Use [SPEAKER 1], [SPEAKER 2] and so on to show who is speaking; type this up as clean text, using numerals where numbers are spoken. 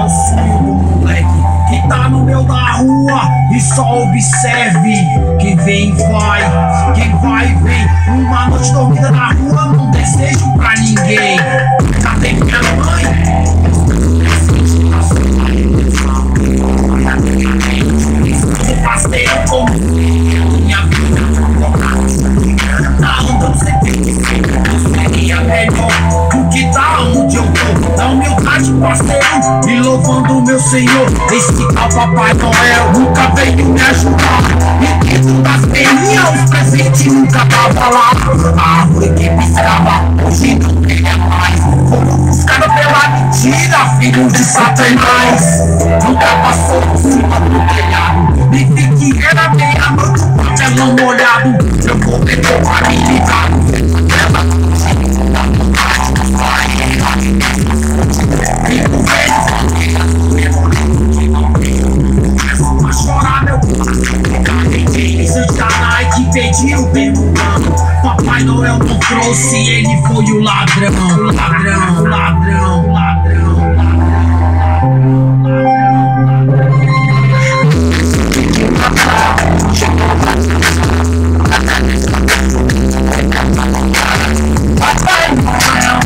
[SPEAKER 1] é o sonho do moleque que tá no meio da rua e só observe quem vem e vai, quem vai e vem. Uma noite dormida na rua não desejo pra ninguém. Cadê minha mãe? Eu passei como minha vida tá andando sem ter. Seria melhor do que tá onde eu tô. Da humildade, parceiro, e louvando o meu Senhor. Esse tal Papai Noel nunca veio me ajudar. E dentro das perninhas os presentes nunca tava lá. A árvore que piscava hoje não tem mais. Foram buscada pela mentira, filho de Satanás. Nunca passou por cima do telhado. Me vi que era meia-noite, o papelão molhado. Eu vou ter meu caminho ligado. Pediu perguntando, Papai Noel não trouxe, ele foi o ladrão, o ladrão, o ladrão, o ladrão. Papai Noel